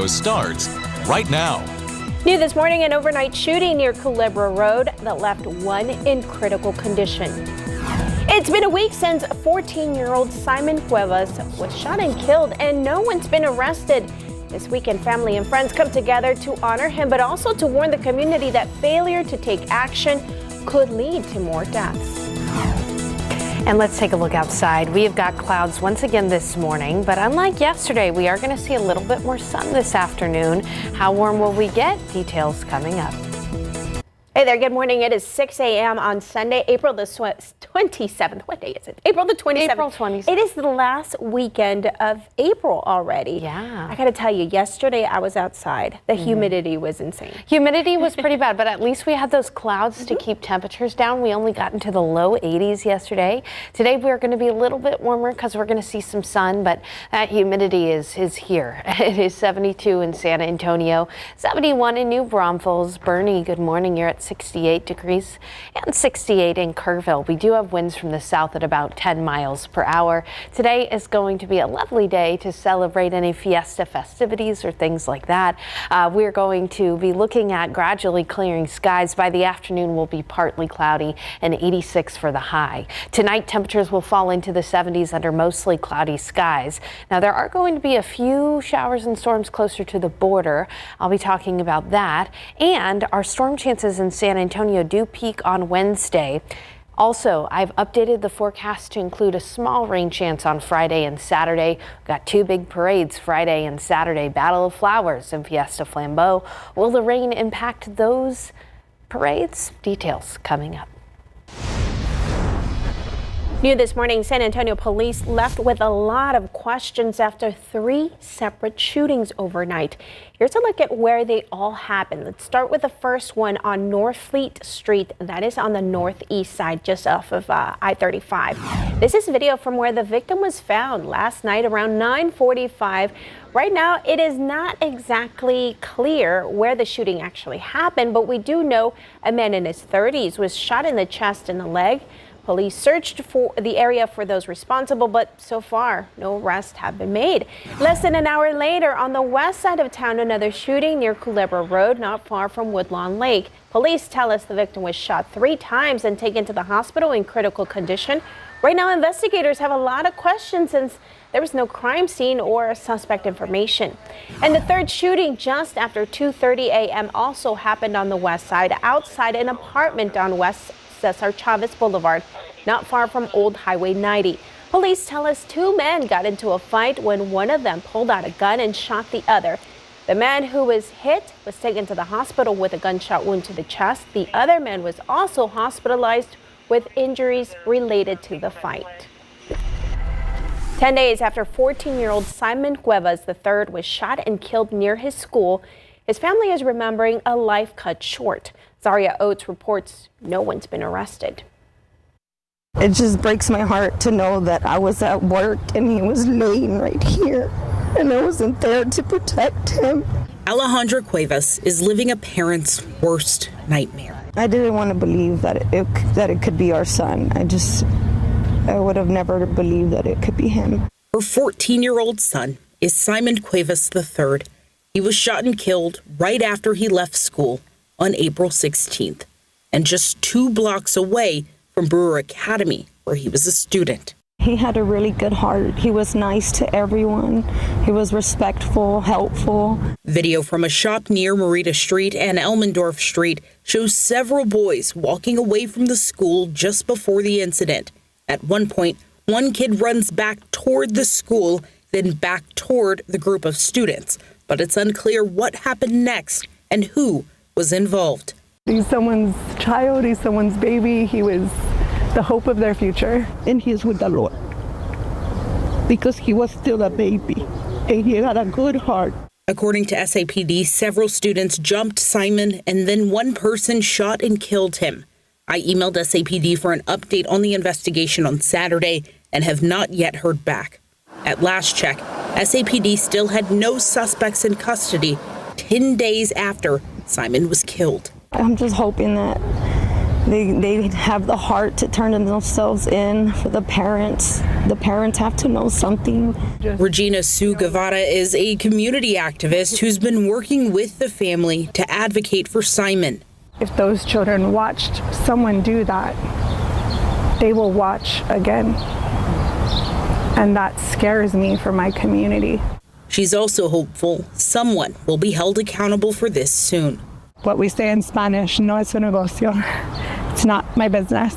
Antonio starts right now. New this morning, an overnight shooting near Culebra Road that left one in critical condition. It's been a week since 14-year-old Simon Cuevas was shot and killed, and no one's been arrested. This weekend, family and friends come together to honor him, but also to warn the community that failure to take action could lead to more deaths. And let's take a look outside. We have got clouds once again this morning, but unlike yesterday, we are going to see a little bit more sun this afternoon. How warm will we get? Details coming up. Hey there, good morning. It is 6 a.m. on Sunday, April the 27th. What day is it? April the 27th. April 27th. It is the last weekend of April already. Yeah. I got to tell you, yesterday I was outside. The humidity was insane. Humidity was pretty bad, but at least we had those clouds to keep temperatures down. We only got into the low 80s yesterday. Today we're going to be a little bit warmer because we're going to see some sun, but that humidity is here. It is 72 in San Antonio, 71 in New Braunfels. Bernie, good morning. You're at 68 degrees and 68 in Kerrville. We do have winds from the south at about 10 miles per hour. Today is going to be a lovely day to celebrate any Fiesta festivities or things like that. We're going to be looking at gradually clearing skies. By the afternoon, will be partly cloudy and 86 for the high. Tonight, temperatures will fall into the 70s under mostly cloudy skies. Now, there are going to be a few showers and storms closer to the border. I'll be talking about that. And our storm chances in San Antonio do peak on Wednesday. Also, I've updated the forecast to include a small rain chance on Friday and Saturday. We've got two big parades Friday and Saturday, Battle of Flowers and Fiesta Flambeau. Will the rain impact those parades? Details coming up. New this morning, San Antonio police left with a lot of questions after 3 separate shootings overnight. Here's a look at where they all happened. Let's start with the first one on North Fleet Street. That is on the northeast side, just off of I-35. This is video from where the victim was found last night around 9:45. Right now, it is not exactly clear where the shooting actually happened, but we do know a man in his 30s was shot in the chest and the leg. Police searched for the area for those responsible, but so far, no arrests have been made. Less than an hour later, on the west side of town, another shooting near Culebra Road, not far from Woodlawn Lake. Police tell us the victim was shot 3 times and taken to the hospital in critical condition. Right now, investigators have a lot of questions since there was no crime scene or suspect information. And the third shooting just after 2:30 a.m. also happened on the west side, outside an apartment on West Cesar Chavez Boulevard, not far from Old Highway 90. Police tell us 2 men got into a fight when one of them pulled out a gun and shot the other. The man who was hit was taken to the hospital with a gunshot wound to the chest. The other man was also hospitalized with injuries related to the fight. 10 days after 14-year-old Simon Cuevas III was shot and killed near his school, his family is remembering a life cut short. Zaria Oates reports no one's been arrested. It just breaks my heart to know that I was at work and he was laying right here and I wasn't there to protect him. Alejandra Cuevas is living a parent's worst nightmare. I didn't want to believe that it could be our son. I would have never believed that it could be him. Her 14-year-old son is Simon Cuevas III. He was shot and killed right after he left school on April 16th, and just 2 blocks away from Brewer Academy, where he was a student. He had a really good heart. He was nice to everyone. He was respectful, helpful. Video from a shop near Marita Street and Elmendorf Street shows several boys walking away from the school just before the incident. At one point, one kid runs back toward the school, then back toward the group of students. But it's unclear what happened next and who was involved. He's someone's child, he's someone's baby, he was the hope of their future. And he's with the Lord because he was still a baby and he had a good heart. According to SAPD, several students jumped Simon and then one person shot and killed him. I emailed SAPD for an update on the investigation on Saturday and have not yet heard back. At last check, SAPD still had no suspects in custody 10 days after Simon was killed. I'm just hoping that They have the heart to turn themselves in for the parents. The parents have to know something. Regina Sue Guevara is a community activist who's been working with the family to advocate for Simon. If those children watched someone do that, they will watch again. And that scares me for my community. She's also hopeful someone will be held accountable for this soon. What we say in Spanish, no es un negocio. It's not my business.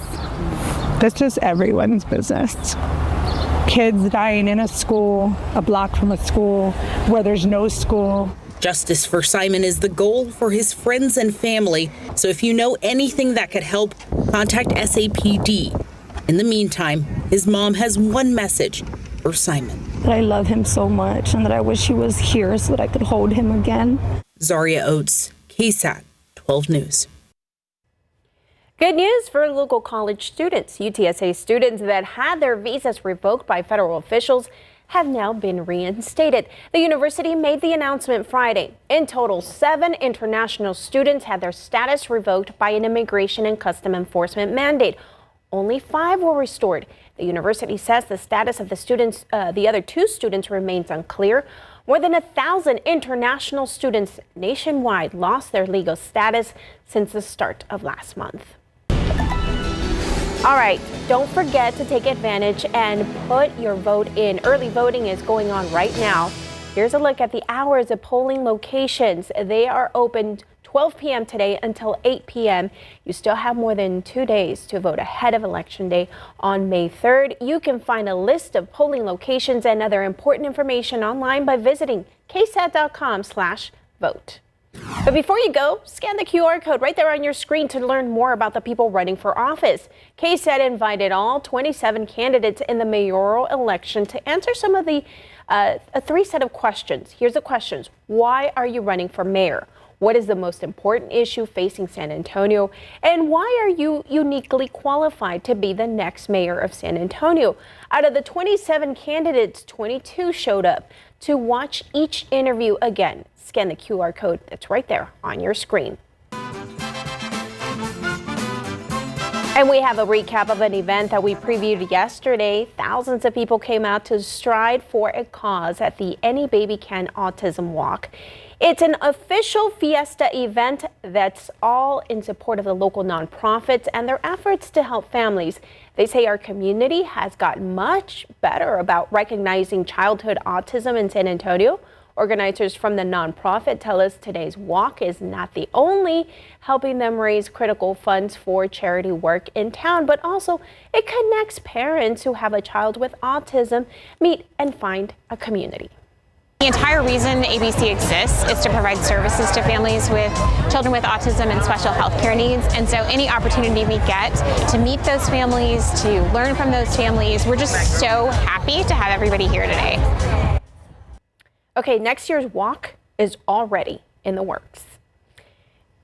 This is everyone's business. Kids dying in a school, a block from a school, where there's no school. Justice for Simon is the goal for his friends and family. So if you know anything that could help, contact SAPD. In the meantime, his mom has one message for Simon. That I love him so much and that I wish he was here so that I could hold him again. Zaria Oates, KSAT 12 News. Good news for local college students. UTSA students that had their visas revoked by federal officials have now been reinstated. The university made the announcement Friday. In total, 7 international students had their status revoked by an immigration and custom enforcement mandate. Only 5 were restored. The university says the status of the other 2 students remains unclear. More than 1,000 international students nationwide lost their legal status since the start of last month. All right, don't forget to take advantage and put your vote in. Early voting is going on right now. Here's a look at the hours of polling locations. They are open 12 p.m. today until 8 p.m. You still have more than 2 days to vote ahead of Election Day on May 3rd. You can find a list of polling locations and other important information online by visiting ksat.com/vote. But before you go, scan the QR code right there on your screen to learn more about the people running for office. KSAT invited all 27 candidates in the mayoral election to answer some of the 3 set of questions. Here's the questions. Why are you running for mayor? What is the most important issue facing San Antonio? And why are you uniquely qualified to be the next mayor of San Antonio? Out of the 27 candidates, 22 showed up to watch each interview again. Scan the QR code that's right there on your screen. And we have a recap of an event that we previewed yesterday. Thousands of people came out to stride for a cause at the Any Baby Can Autism Walk. It's an official Fiesta event that's all in support of the local nonprofits and their efforts to help families. They say our community has gotten much better about recognizing childhood autism in San Antonio. Organizers from the nonprofit tell us today's walk is not the only helping them raise critical funds for charity work in town, but also it connects parents who have a child with autism meet and find a community. The entire reason ABC exists is to provide services to families with children with autism and special health care needs. And so any opportunity we get to meet those families, to learn from those families, we're just so happy to have everybody here today. Okay, next year's walk is already in the works.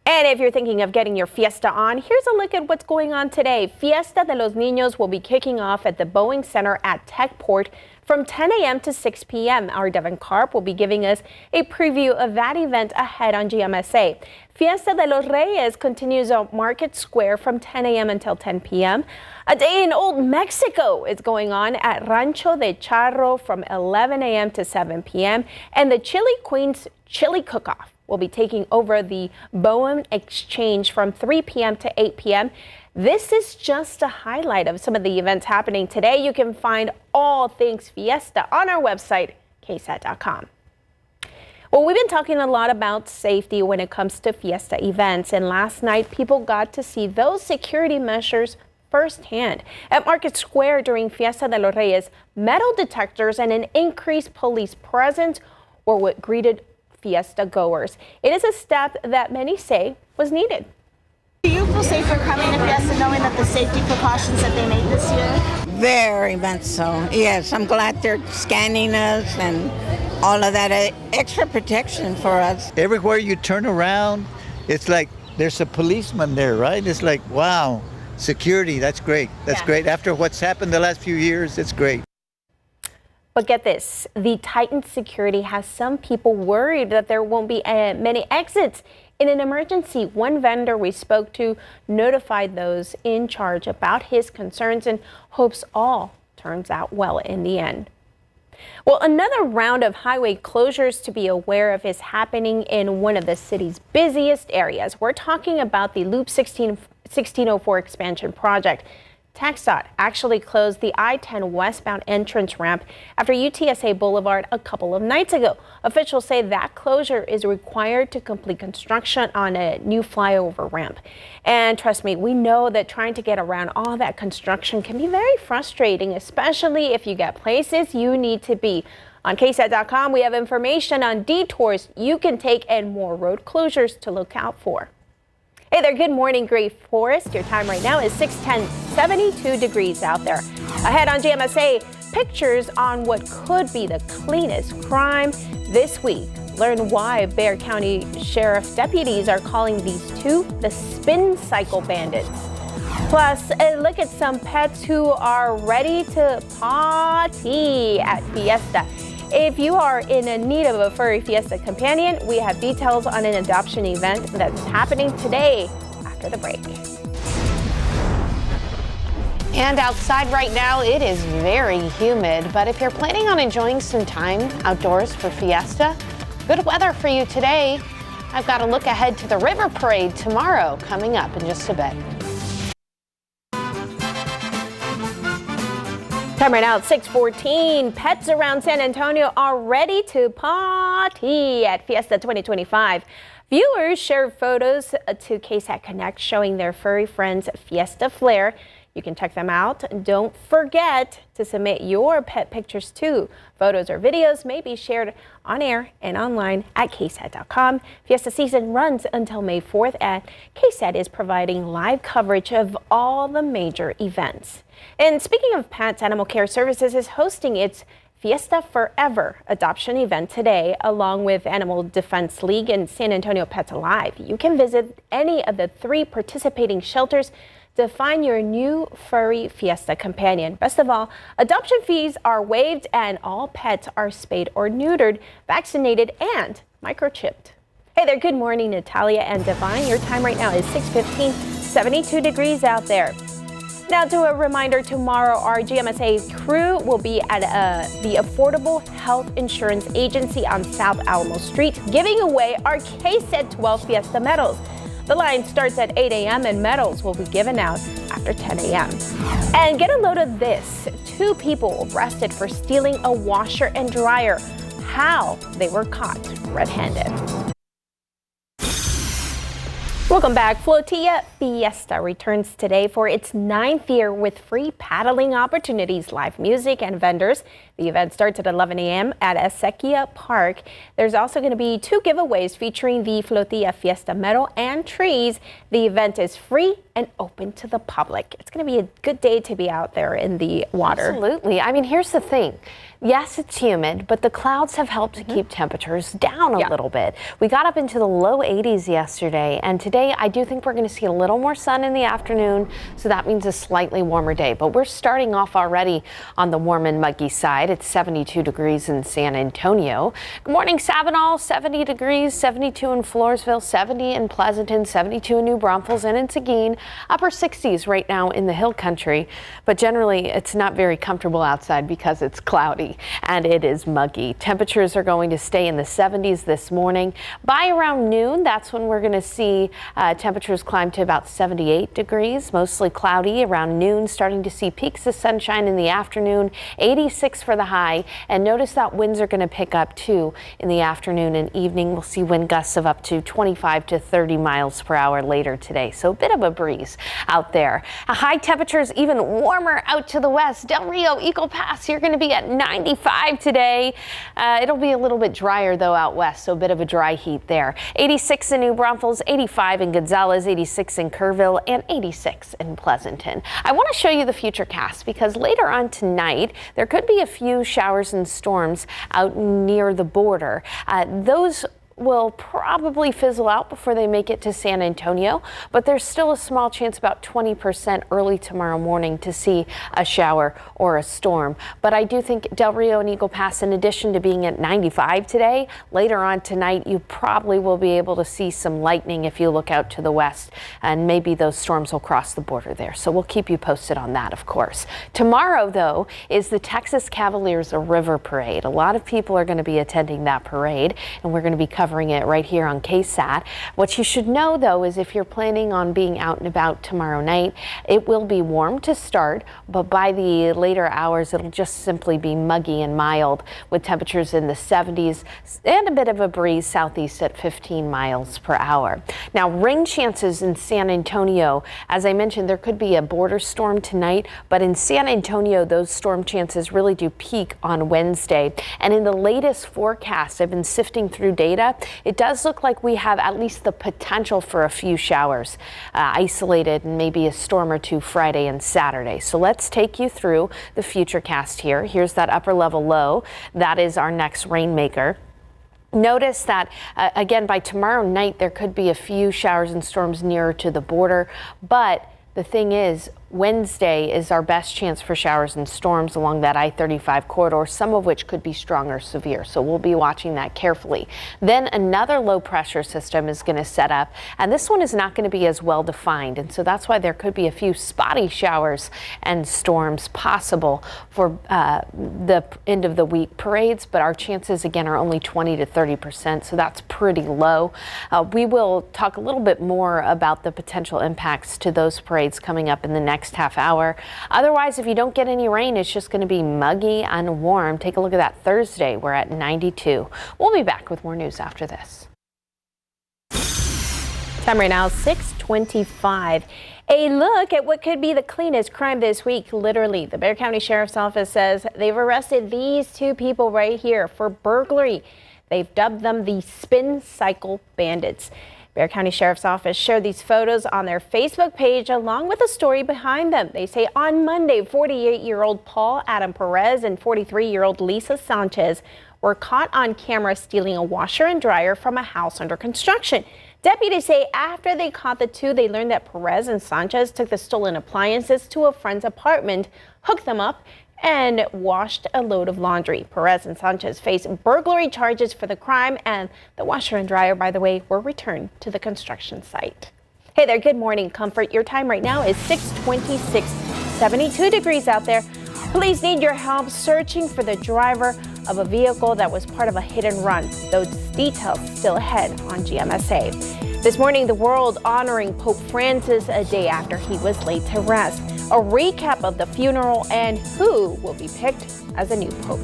And if you're thinking of getting your Fiesta on, here's a look at what's going on today. Fiesta de los Niños will be kicking off at the Boeing Center at Techport from 10 a.m. to 6 p.m. Our Devin Karp will be giving us a preview of that event ahead on GMSA. Fiesta de los Reyes continues on Market Square from 10 a.m. until 10 p.m. A day in Old Mexico is going on at Rancho de Charro from 11 a.m. to 7 p.m. And the Chili Queen's Chili Cook-Off will be taking over the Boeing Exchange from 3 p.m. to 8 p.m. This is just a highlight of some of the events happening today. You can find all things Fiesta on our website, ksat.com. Well, we've been talking a lot about safety when it comes to Fiesta events, and last night people got to see those security measures firsthand. At Market Square during Fiesta de los Reyes, metal detectors and an increased police presence were what greeted Fiesta goers. It is a step that many say was needed. Do you feel safer coming to Fiesta knowing that the safety precautions that they made this year? Very much so. Yes, I'm glad they're scanning us and all of that extra protection for us. Everywhere you turn around, it's like there's a policeman there, right? It's like, wow, security, that's great. That's great. After what's happened the last few years, it's great. But get this, the tightened security has some people worried that there won't be many exits In an emergency, one vendor we spoke to notified those in charge about his concerns and hopes all turns out well in the end. Well, another round of highway closures to be aware of is happening in one of the city's busiest areas. We're talking about the Loop 1604 expansion project. KSAT actually closed the I-10 westbound entrance ramp after UTSA Boulevard a couple of nights ago. Officials say that closure is required to complete construction on a new flyover ramp. And trust me, we know that trying to get around all that construction can be very frustrating, especially if you get places you need to be. On KSAT.com, we have information on detours you can take and more road closures to look out for. Hey there, good morning, Great Forest. Your time right now is 6:10, 72 degrees out there. Ahead on GMSA, pictures on what could be the cleanest crime this week. Learn why Bexar County Sheriff deputies are calling these two the spin cycle bandits. Plus, a look at some pets who are ready to party at Fiesta. If you are in need of a furry Fiesta companion, we have details on an adoption event that's happening today after the break. And outside right now, it is very humid, but if you're planning on enjoying some time outdoors for Fiesta, good weather for you today. I've got a look ahead to the river parade tomorrow coming up in just a bit. Time right now at 6:14. Pets around San Antonio are ready to party at Fiesta 2025. Viewers shared photos to KSAT Connect showing their furry friends Fiesta Flair. You can check them out. Don't forget to submit your pet pictures too. Photos or videos may be shared on air and online at KSAT.com. Fiesta season runs until May 4th, and KSAT is providing live coverage of all the major events. And speaking of pets, Animal Care Services is hosting its Fiesta Forever adoption event today, along with Animal Defense League and San Antonio Pets Alive. You can visit any of the 3 participating shelters to find your new furry Fiesta companion. Best of all, adoption fees are waived and all pets are spayed or neutered, vaccinated, and microchipped. Hey there, good morning, Natalia and Divine. Your time right now is 6:15, 72 degrees out there. Now to a reminder, tomorrow our GMSA crew will be at the Affordable Health Insurance Agency on South Alamo Street, giving away our KSAT 12 Fiesta medals. The line starts at 8 a.m. and medals will be given out after 10 a.m. And get a load of this. 2 people arrested for stealing a washer and dryer. How they were caught red-handed. Welcome back. Flotilla Fiesta returns today for its 9th year with free paddling opportunities, live music, and vendors. The event starts at 11 a.m. at Acequia Park. There's also going to be 2 giveaways featuring the Flotilla Fiesta medal and trees. The event is free and open to the public. It's going to be a good day to be out there in the water. Absolutely. I mean, here's the thing. Yes, it's humid, but the clouds have helped to keep temperatures down a little bit. We got up into the low 80s yesterday, and today I do think we're going to see a little more sun in the afternoon, so that means a slightly warmer day. But we're starting off already on the warm and muggy side. It's 72 degrees in San Antonio. Good morning, Sabinal, 70 degrees, 72 in Floresville, 70 in Pleasanton, 72 in New Braunfels and in Seguin. Upper 60s right now in the hill country, but generally it's not very comfortable outside because it's cloudy and it is muggy. Temperatures are going to stay in the 70s this morning. By around noon, that's when we're going to see temperatures climb to about 78 degrees, mostly cloudy around noon, starting to see peaks of sunshine in the afternoon, 86 for the high. And notice that winds are going to pick up too in the afternoon and evening. We'll see wind gusts of up to 25 to 30 miles per hour later today. So a bit of a breeze out there. High temperatures even warmer out to the west. Del Rio, Eagle Pass, you're going to be at 95 today. It'll be a little bit drier though out west, so a bit of a dry heat there. 86 in New Braunfels, 85 in Gonzales, 86 in Kerrville, and 86 in Pleasanton. I want to show you the futurecast because later on tonight there could be a few showers and storms out near the border. Those will probably fizzle out before they make it to San Antonio, but there's still a small chance, about 20% early tomorrow morning, to see a shower or a storm. But I do think Del Rio and Eagle Pass, in addition to being at 95 today, later on tonight you probably will be able to see some lightning if you look out to the west, and maybe those storms will cross the border there. So we'll keep you posted on that, of course. Tomorrow, though, is the Texas Cavaliers River Parade. A lot of people are going to be attending that parade, and we're going to be covering it right here on KSAT. What you should know, though, is if you're planning on being out and about tomorrow night, it will be warm to start, but by the later hours, it'll just simply be muggy and mild with temperatures in the 70s and a bit of a breeze southeast at 15 miles per hour. Now, rain chances in San Antonio, as I mentioned, there could be a border storm tonight, but in San Antonio, those storm chances really do peak on Wednesday. And in the latest forecast, I've been sifting through data, it does look like we have at least the potential for a few showers, isolated, and maybe a storm or two Friday and Saturday. So let's take you through the futurecast here. Here's that upper level low. That is our next rainmaker. Notice that, again, by tomorrow night, there could be a few showers and storms nearer to the border, but the thing is, Wednesday is our best chance for showers and storms along that I-35 corridor, some of which could be strong or severe. So we'll be watching that carefully. Then another low pressure system is going to set up, and this one is not going to be as well defined. And so that's why there could be a few spotty showers and storms possible for the end of the week parades. But our chances, again, are only 20 to 30%. So that's pretty low. We will talk a little bit more about the potential impacts to those parades coming up in the next half hour. Otherwise, if you don't get any rain, it's just going to be muggy and warm. Take a look at that Thursday. We're at 92. We'll be back with more news after this. Time right now, 6:25. A look at what could be the cleanest crime this week. Literally, the Bexar County Sheriff's Office says they've arrested these two people right here for burglary. They've dubbed them the Spin Cycle Bandits. Bexar County Sheriff's Office shared these photos on their Facebook page along with a story behind them. They say on Monday, 48-year-old Paul Adam Perez and 43-year-old Lisa Sanchez were caught on camera stealing a washer and dryer from a house under construction. Deputies say after they caught the two, they learned that Perez and Sanchez took the stolen appliances to a friend's apartment, hooked them up, and washed a load of laundry. Perez and Sanchez face burglary charges for the crime, and the washer and dryer, by the way, were returned to the construction site. Hey there, good morning, Comfort. Your time right now is 6:26, 72 degrees out there. Police need your help searching for the driver of a vehicle that was part of a hit and run. Those details still ahead on GMSA. This morning, the world honoring Pope Francis a day after he was laid to rest. A recap of the funeral and who will be picked as a new pope.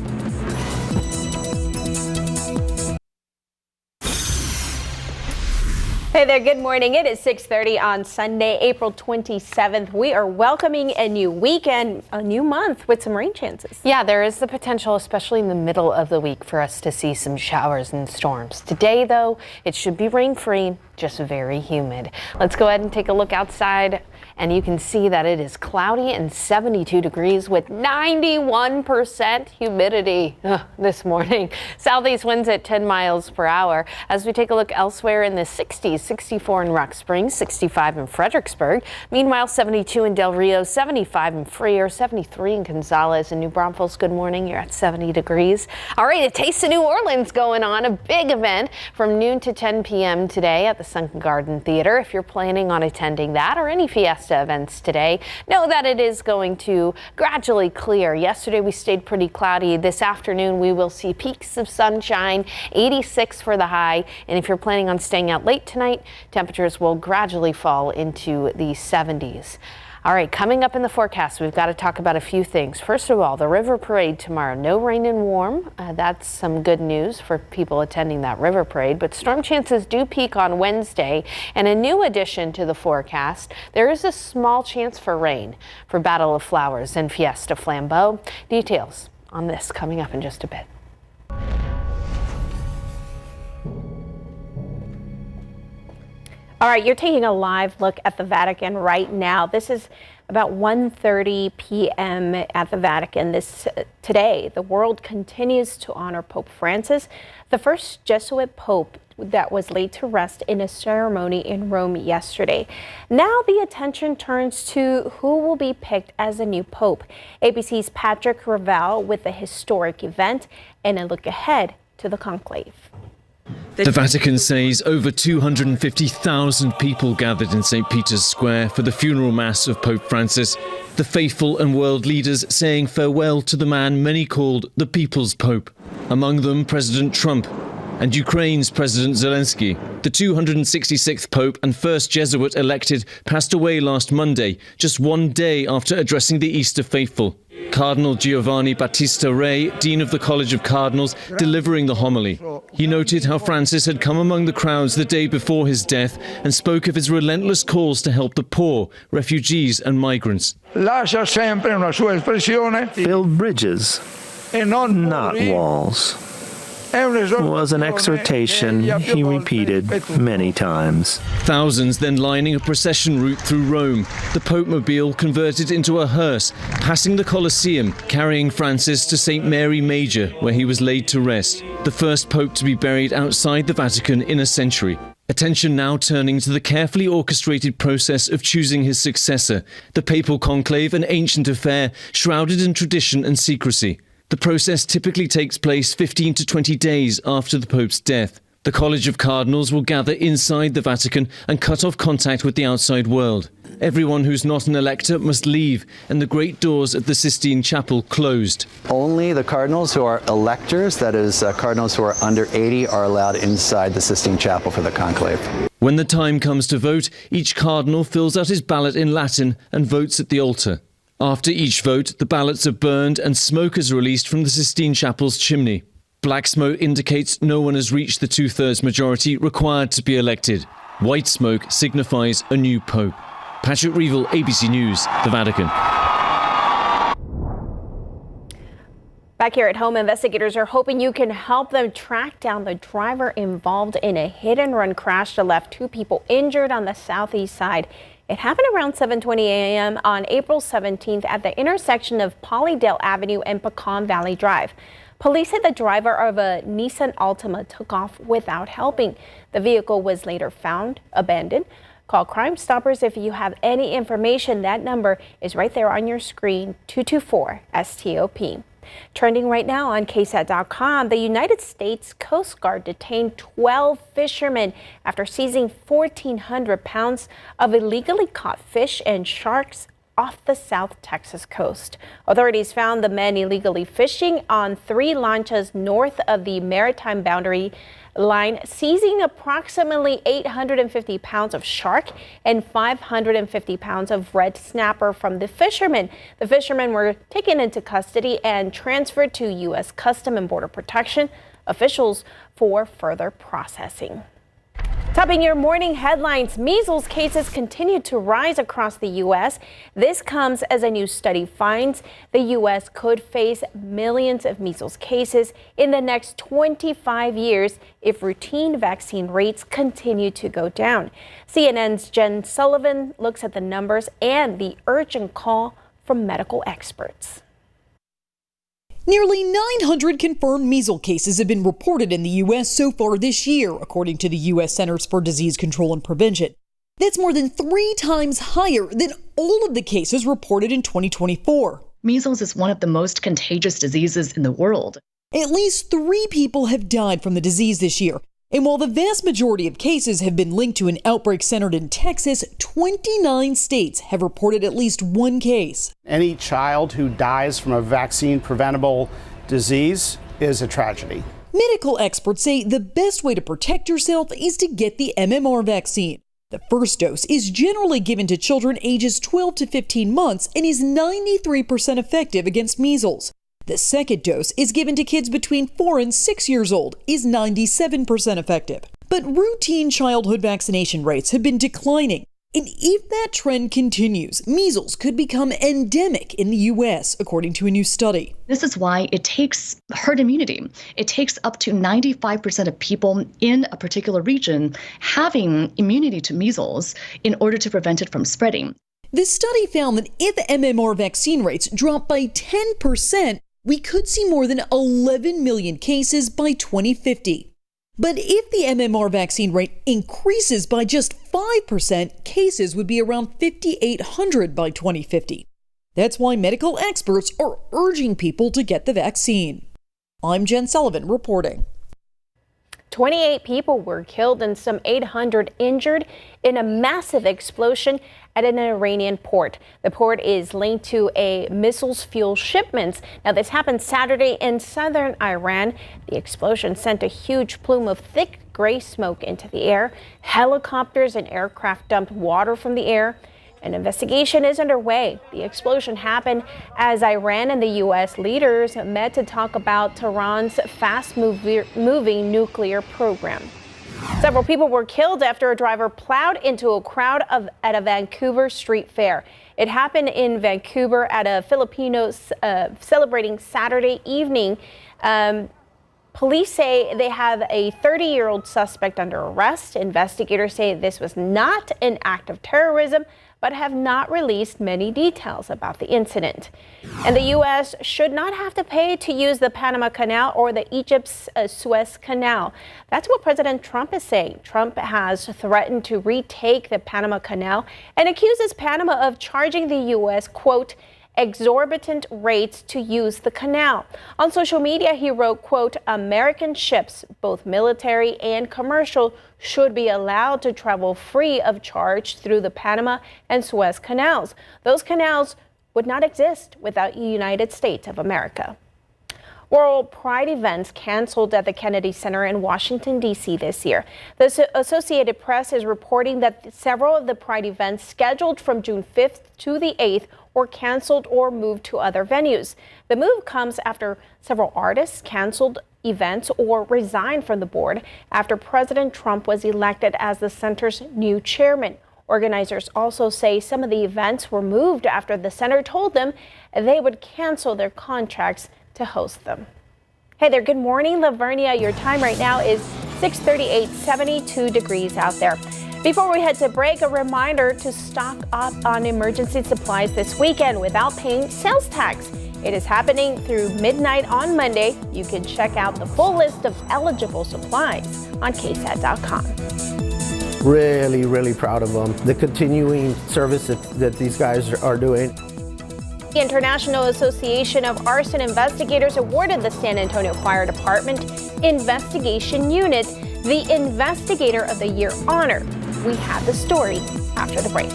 Hey there, good morning. It is 6:30 on Sunday, April 27th. We are welcoming a new weekend, a new month with some rain chances. Yeah, there is the potential, especially in the middle of the week, for us to see some showers and storms. Today, though, it should be rain-free, just very humid. Let's go ahead and take a look outside, and you can see that it is cloudy and 72 degrees with 91% humidity this morning. Southeast winds at 10 miles per hour. As we take a look elsewhere, in the 60s, 64 in Rock Springs, 65 in Fredericksburg. Meanwhile, 72 in Del Rio, 75 in Freer, 73 in Gonzales. And New Braunfels, good morning. You're at 70 degrees. All right, a Taste of New Orleans going on, a big event from noon to 10 p.m. today at the Sunken Garden Theater. If you're planning on attending that or any Fiesta events today, know that it is going to gradually clear. Yesterday we stayed pretty cloudy. This afternoon we will see peaks of sunshine, 86 for the high. And if you're planning on staying out late tonight, temperatures will gradually fall into the 70s. All right, coming up in the forecast, we've got to talk about a few things. First of all, the river parade tomorrow. No rain and warm. That's some good news for people attending that river parade. But storm chances do peak on Wednesday. And a new addition to the forecast, there is a small chance for rain for Battle of Flowers and Fiesta Flambeau. Details on this coming up in just a bit. All right, you're taking a live look at the Vatican right now. This is about 1:30 p.m. at the Vatican. Today, the world continues to honor Pope Francis, the first Jesuit pope that was laid to rest in a ceremony in Rome yesterday. Now the attention turns to who will be picked as the new pope. ABC's Patrick Ravel with the historic event and a look ahead to the conclave. The Vatican says over 250,000 people gathered in St. Peter's Square for the funeral mass of Pope Francis. The faithful and world leaders saying farewell to the man many called the People's Pope. Among them, President Trump and Ukraine's President Zelensky. The 266th Pope and first Jesuit elected passed away last Monday, just one day after addressing the Easter faithful. Cardinal Giovanni Battista Re, Dean of the College of Cardinals, delivering the homily. He noted how Francis had come among the crowds the day before his death and spoke of his relentless calls to help the poor, refugees and migrants. Build bridges, not walls, was an exhortation he repeated many times. Thousands then lining a procession route through Rome, the Pope-mobile converted into a hearse, passing the Colosseum, carrying Francis to St. Mary Major, where he was laid to rest, the first Pope to be buried outside the Vatican in a century. Attention now turning to the carefully orchestrated process of choosing his successor, the papal conclave, an ancient affair shrouded in tradition and secrecy. The process typically takes place 15 to 20 days after the Pope's death. The College of Cardinals will gather inside the Vatican and cut off contact with the outside world. Everyone who's not an elector must leave, and the great doors at the Sistine Chapel closed. Only the cardinals who are electors, that is, cardinals who are under 80, are allowed inside the Sistine Chapel for the conclave. When the time comes to vote, each cardinal fills out his ballot in Latin and votes at the altar. After each vote, the ballots are burned and smoke is released from the Sistine Chapel's chimney. Black smoke indicates no one has reached the two-thirds majority required to be elected. White smoke signifies a new pope. Patrick Revel, ABC News, the Vatican. Back here at home, investigators are hoping you can help them track down the driver involved in a hit-and-run crash that left 2 people injured on the southeast side. It happened around 7:20 a.m. on April 17th at the intersection of Polydale Avenue and Pecan Valley Drive. Police said the driver of a Nissan Altima took off without helping. The vehicle was later found abandoned. Call Crime Stoppers if you have any information. That number is right there on your screen, 224-STOP. Trending right now on KSAT.com, the United States Coast Guard detained 12 fishermen after seizing 1,400 pounds of illegally caught fish and sharks off the South Texas coast. Authorities found the men illegally fishing on 3 lanchas north of the maritime boundary line, seizing approximately 850 pounds of shark and 550 pounds of red snapper from the fishermen. The fishermen were taken into custody and transferred to U.S. Customs and Border Protection officials for further processing. Topping your morning headlines, measles cases continue to rise across the U.S. This comes as a new study finds the U.S. could face millions of measles cases in the next 25 years if routine vaccine rates continue to go down. CNN's Jen Sullivan looks at the numbers and the urgent call from medical experts. Nearly 900 confirmed measles cases have been reported in the U.S. so far this year, according to the U.S. Centers for Disease Control and Prevention. That's more than 3 times higher than all of the cases reported in 2024. Measles is one of the most contagious diseases in the world. At least 3 people have died from the disease this year. And while the vast majority of cases have been linked to an outbreak centered in Texas, 29 states have reported at least 1 case. Any child who dies from a vaccine-preventable disease is a tragedy. Medical experts say the best way to protect yourself is to get the MMR vaccine. The first dose is generally given to children ages 12 to 15 months and is 93% effective against measles. The second dose is given to kids between 4 and 6 years old, is 97% effective. But routine childhood vaccination rates have been declining. And if that trend continues, measles could become endemic in the U.S., according to a new study. This is why it takes herd immunity. It takes up to 95% of people in a particular region having immunity to measles in order to prevent it from spreading. This study found that if MMR vaccine rates drop by 10%, we could see more than 11 million cases by 2050. But if the MMR vaccine rate increases by just 5%, cases would be around 5,800 by 2050. That's why medical experts are urging people to get the vaccine. I'm Jen Sullivan reporting. 28 people were killed and some 800 injured in a massive explosion at an Iranian port. The port is linked to a missiles fuel shipments. Now, this happened Saturday in southern Iran. The explosion sent a huge plume of thick gray smoke into the air. Helicopters and aircraft dumped water from the air. An investigation is underway. The explosion happened as Iran and the U.S. leaders met to talk about Tehran's fast-moving nuclear program. Several people were killed after a driver plowed into a crowd at a Vancouver street fair. It happened in Vancouver at a Filipinos celebrating Saturday evening. Police say they have a 30-year-old suspect under arrest. Investigators say this was not an act of terrorism, but have not released many details about the incident. And the U.S. should not have to pay to use the Panama Canal or the Egypt's Suez Canal. That's what President Trump is saying. Trump has threatened to retake the Panama Canal and accuses Panama of charging the U.S., quote, exorbitant rates to use the canal. On social media, he wrote, quote, American ships, both military and commercial, should be allowed to travel free of charge through the Panama and Suez canals. Those canals would not exist without the United States of America. World Pride events canceled at the Kennedy Center in Washington, D.C. this year. The Associated Press is reporting that several of the Pride events scheduled from June 5th to the 8th were canceled or moved to other venues. The move comes after several artists canceled events or resigned from the board after President Trump was elected as the center's new chairman. Organizers also say some of the events were moved after the center told them they would cancel their contracts to host them. Hey there, good morning, Lavernia. Your time right now is 6:38, 72 degrees out there. Before we head to break, a reminder to stock up on emergency supplies this weekend without paying sales tax. It is happening through midnight on Monday. You can check out the full list of eligible supplies on KSAT.com. Really proud of them. The continuing service that these guys are doing. The International Association of Arson Investigators awarded the San Antonio Fire Department Investigation Unit the Investigator of the Year honor. We have the story after the break.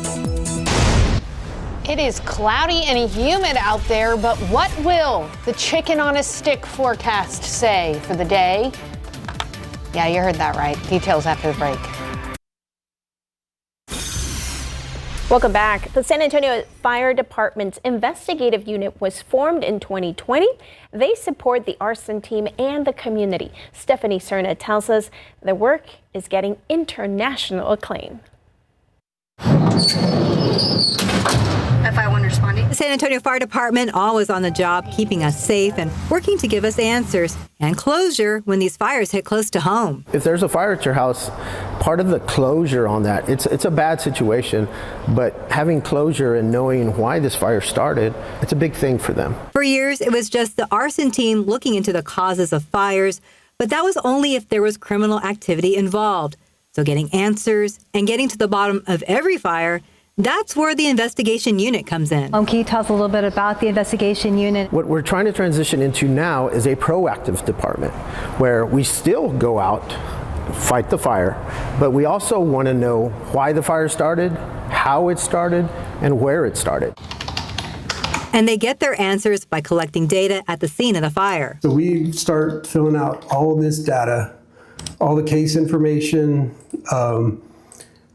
It is cloudy and humid out there, but what will the chicken on a stick forecast say for the day? Yeah, you heard that right. Details after the break. Welcome back. The San Antonio Fire Department's investigative unit was formed in 2020. They support the arson team and the community. Stephanie Cerna tells us the work is getting international acclaim. FI1 responding. The San Antonio Fire Department always on the job, keeping us safe and working to give us answers and closure when these fires hit close to home. If there's a fire at your house, part of the closure on that, it's a bad situation, but having closure and knowing why this fire started, it's a big thing for them. For years, it was just the arson team looking into the causes of fires, but that was only if there was criminal activity involved. So getting answers and getting to the bottom of every fire, that's where the investigation unit comes in. Can you tell us a little bit about the investigation unit? What we're trying to transition into now is a proactive department where we still go out, fight the fire, but we also want to know why the fire started, how it started, and where it started. And they get their answers by collecting data at the scene of the fire. So we start filling out all this data, all the case information,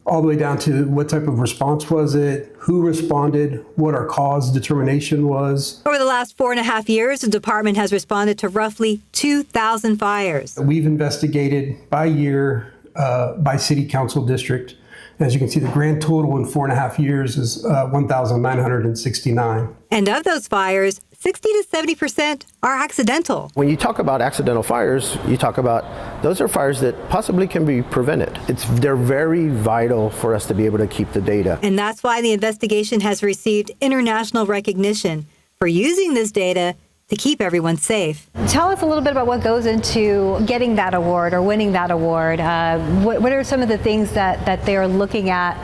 all the way down to what type of response was it, who responded, what our cause determination was. Over the last 4.5 years, the department has responded to roughly 2,000 fires. We've investigated by year, by city council district. As you can see, the grand total in 4.5 years is 1,969. And of those fires, 60 to 70% are accidental. When you talk about accidental fires, you talk about those are fires that possibly can be prevented. They're very vital for us to be able to keep the data. And that's why the investigation has received international recognition for using this data to keep everyone safe. Tell us a little bit about what goes into getting that award or winning that award. What are some of the things that they're looking at,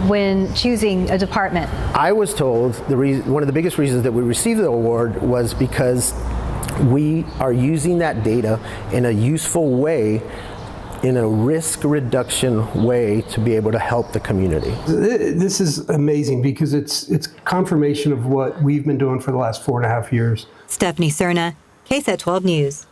when choosing a department? I was told one of the biggest reasons that we received the award was because we are using that data in a useful way, in a risk reduction way, to be able to help the community. This is amazing because it's confirmation of what we've been doing for the last 4.5 years. Stephanie Cerna, KSAT 12 News.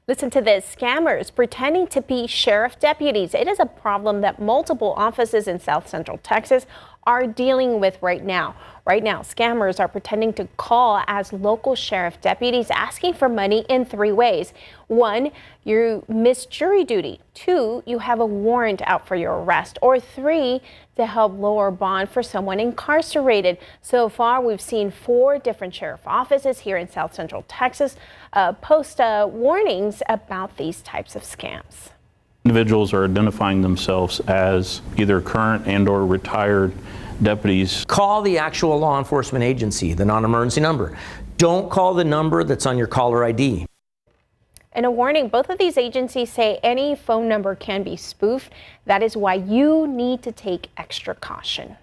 Listen to this. Scammers pretending to be sheriff deputies. It is a problem that multiple offices in South Central Texas are dealing with right now. Right now, scammers are pretending to call as local sheriff deputies, asking for money in 3 ways. 1, you miss jury duty. 2, you have a warrant out for your arrest. Or 3, to help lower bond for someone incarcerated. So far, we've seen 4 different sheriff offices here in South Central Texas post warnings about these types of scams. Individuals are identifying themselves as either current and or retired deputies. Call the actual law enforcement agency, the non-emergency number. Don't call the number that's on your caller ID. And a warning, both of these agencies say any phone number can be spoofed. That is why you need to take extra caution.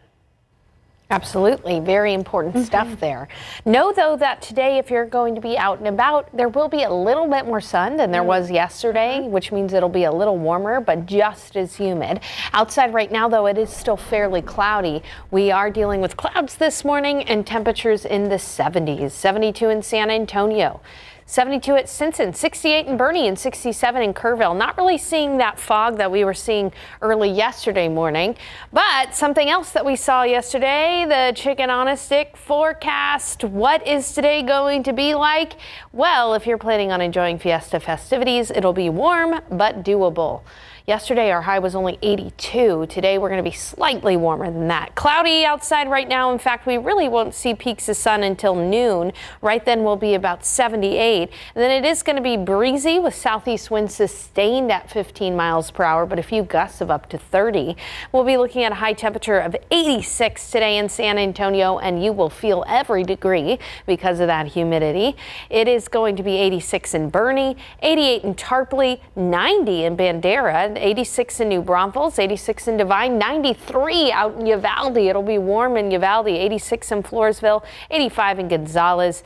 Absolutely. Very important stuff there. Know, though, that today, if you're going to be out and about, there will be a little bit more sun than there was yesterday, which means it'll be a little warmer, but just as humid. Outside right now, though, it is still fairly cloudy. We are dealing with clouds this morning and temperatures in the 70s. 72 in San Antonio. 72 at Stinson, 68 in Bernie, and 67 in Kerrville. Not really seeing that fog that we were seeing early yesterday morning, but something else that we saw yesterday, the chicken on a stick forecast. What is today going to be like? Well, if you're planning on enjoying Fiesta festivities, it'll be warm but doable. Yesterday, our high was only 82. Today, we're going to be slightly warmer than that. Cloudy outside right now. In fact, we really won't see peaks of sun until noon. Right then, we'll be about 78. And then it is going to be breezy with southeast winds sustained at 15 miles per hour, but a few gusts of up to 30. We'll be looking at a high temperature of 86 today in San Antonio, and you will feel every degree because of that humidity. It is going to be 86 in Bernie, 88 in Tarpley, 90 in Bandera, 86 in New Braunfels, 86 in Devine, 93 out in Uvalde. It'll be warm in Uvalde, 86 in Floresville, 85 in Gonzales.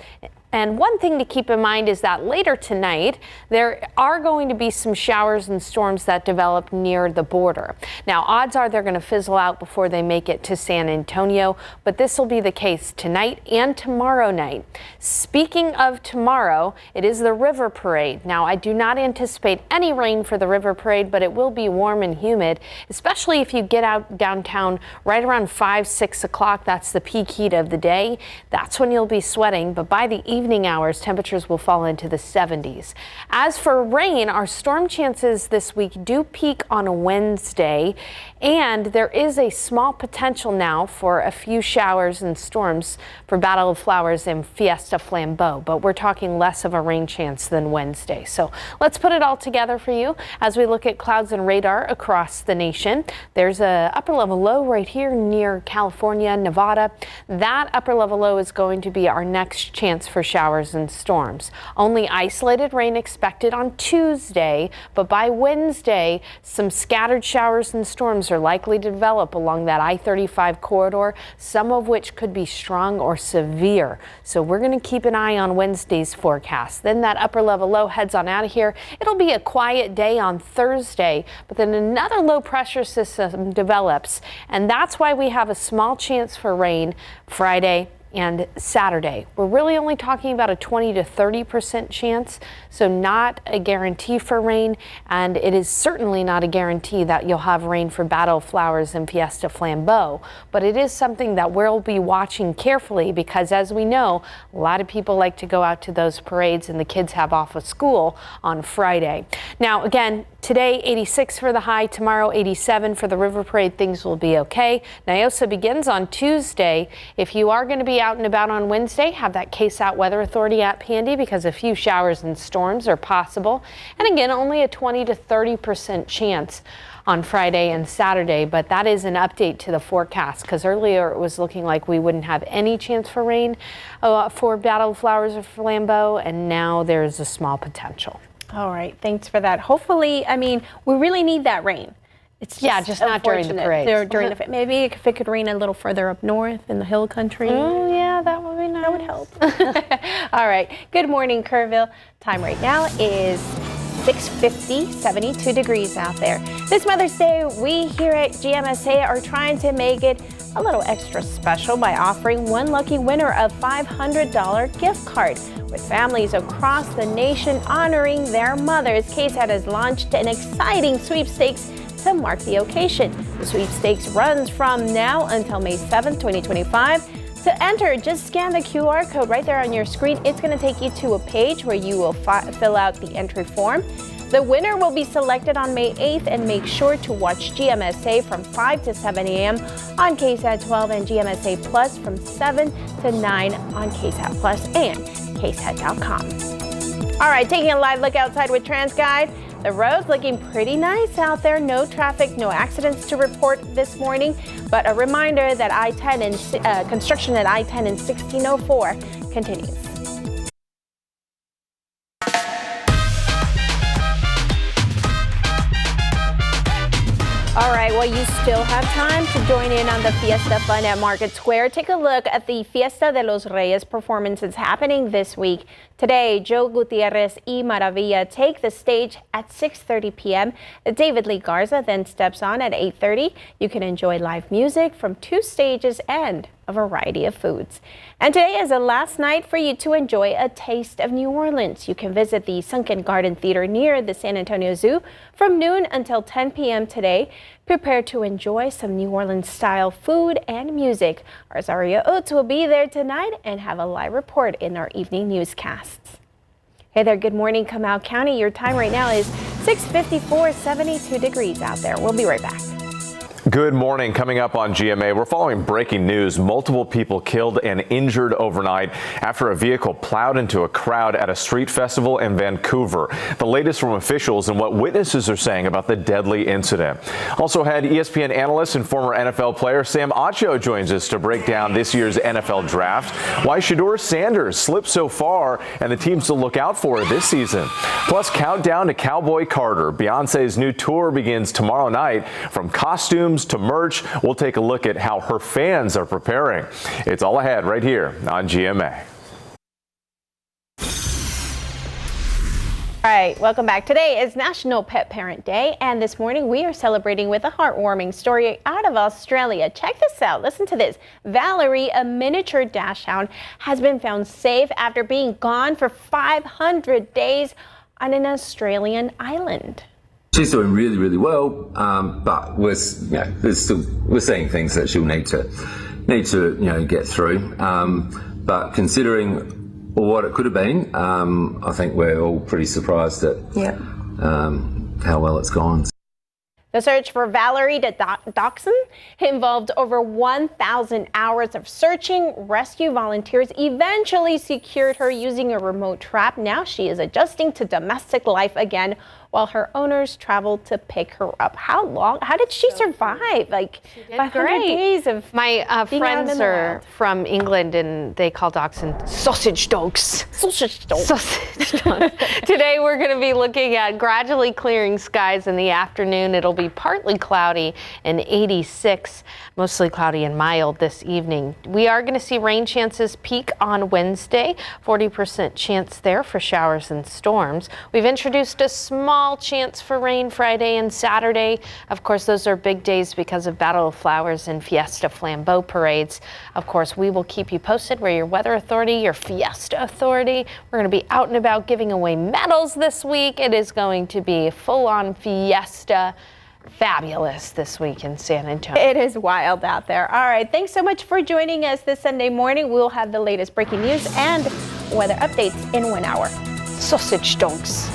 And one thing to keep in mind is that later tonight, there are going to be some showers and storms that develop near the border. Now, odds are they're going to fizzle out before they make it to San Antonio, but this will be the case tonight and tomorrow night. Speaking of tomorrow, it is the River Parade. Now, I do not anticipate any rain for the River Parade, but it will be warm and humid, especially if you get out downtown right around 5, 6 o'clock. That's the peak heat of the day. That's when you'll be sweating, but by the evening hours, temperatures will fall into the 70s. As for rain, our storm chances this week do peak on a Wednesday, and there is a small potential now for a few showers and storms for Battle of Flowers and Fiesta Flambeau, but we're talking less of a rain chance than Wednesday. So let's put it all together for you as we look at clouds and radar across the nation. There's a upper level low right here near California, Nevada. That upper level low is going to be our next chance for showers and storms. Only isolated rain expected on Tuesday, but by Wednesday, some scattered showers and storms are likely to develop along that I-35 corridor, some of which could be strong or severe. So we're going to keep an eye on Wednesday's forecast. Then that upper level low heads on out of here. It'll be a quiet day on Thursday, but then another low pressure system develops, and that's why we have a small chance for rain Friday and Saturday. We're really only talking about a 20 to 30% chance, so not a guarantee for rain, and it is certainly not a guarantee that you'll have rain for Battle of Flowers and Fiesta Flambeau, but it is something that we'll be watching carefully because, as we know, a lot of people like to go out to those parades and the kids have off of school on Friday. Now, again, Today, 86 for the high. Tomorrow, 87 for the River Parade. Things will be okay. Niosa begins on Tuesday. If you are going to be out and about on Wednesday, have that KSAT Weather Authority app handy because a few showers and storms are possible. And again, only a 20 to 30% chance on Friday and Saturday, but that is an update to the forecast because earlier it was looking like we wouldn't have any chance for rain for Battle of Flowers or Flambeau, and now there's a small potential. All right, thanks for that. Hopefully, I mean, we really need that rain. It's just not during the parade. Maybe if it could rain a little further up north in the hill country. Oh yeah, that would be nice. That would help. All right, good morning, Kerrville. Time right now is 6:50, 72 degrees out there. This Mother's Day, we here at GMSA are trying to make it a little extra special by offering one lucky winner a $500 gift card. With families across the nation honoring their mothers, KSAT has launched an exciting sweepstakes to mark the occasion. The sweepstakes runs from now until May 7th, 2025. To enter, just scan the QR code right there on your screen. It's going to take you to a page where you will fill out the entry form. The winner will be selected on May 8th, and make sure to watch GMSA from 5 to 7 a.m. on KSAT 12 and GMSA Plus from 7 to 9 on KSAT Plus and KSAT.com. All right, taking a live look outside with TransGuide. The road's looking pretty nice out there. No traffic, no accidents to report this morning. But a reminder that I-10 and construction at I-10 and 1604 continues. All right, well, you still have time to join in on the Fiesta fun at Market Square. Take a look at the Fiesta de los Reyes performances happening this week. Today, Joe Gutierrez y Maravilla take the stage at 6:30 p.m. David Lee Garza then steps on at 8:30. You can enjoy live music from 2 stages and a variety of foods. And today is the last night for you to enjoy a taste of New Orleans. You can visit the Sunken Garden Theater near the San Antonio Zoo from noon until 10 p.m. today. Prepare to enjoy some New Orleans style food and music. Our Zaria Oates will be there tonight and have a live report in our evening newscasts. Hey there, good morning, Comal County. Your time right now is 6:54, 72 degrees out there. We'll be right back. Good morning. Coming up on GMA, we're following breaking news. Multiple people killed and injured overnight after a vehicle plowed into a crowd at a street festival in Vancouver. The latest from officials and what witnesses are saying about the deadly incident. Also had ESPN analyst and former NFL player Sam Acho joins us to break down this year's NFL draft, why Shedeur Sanders slipped so far, and the teams to look out for this season. Plus, countdown to Cowboy Carter. Beyonce's new tour begins tomorrow night. From costumes to merch, we'll take a look at how her fans are preparing. It's all ahead right here on GMA. All right, welcome back. Today is National Pet Parent Day, and this morning we are celebrating with a heartwarming story out of Australia. Check this out. Listen to this. Valerie, a miniature dachshund, has been found safe after being gone for 500 days on an Australian island. She's doing really, really well, but we're seeing things that she'll need to get through. But considering what it could have been, I think we're all pretty surprised at how well it's gone. The search for Valerie the dachshund involved over 1,000 hours of searching. Rescue volunteers eventually secured her using a remote trap. Now she is adjusting to domestic life again while her owners traveled to pick her up. How did she survive? Like 500 days of my friends are from England and they call dachshunds sausage dogs. Sausage dogs. Sausage dogs. Today we're going to be looking at gradually clearing skies in the afternoon. It'll be partly cloudy and 86, mostly cloudy and mild this evening. We are going to see rain chances peak on Wednesday, 40% chance there for showers and storms. We've introduced a small chance for rain Friday and Saturday. Of course, those are big days because of Battle of Flowers and Fiesta Flambeau parades. Of course, we will keep you posted. We're your weather authority, your Fiesta authority. We're going to be out and about giving away medals this week. It is going to be full-on Fiesta. Fabulous this week in San Antonio. It is wild out there. All right, thanks so much for joining us this Sunday morning. We'll have the latest breaking news and weather updates in 1 hour. Sausage dogs.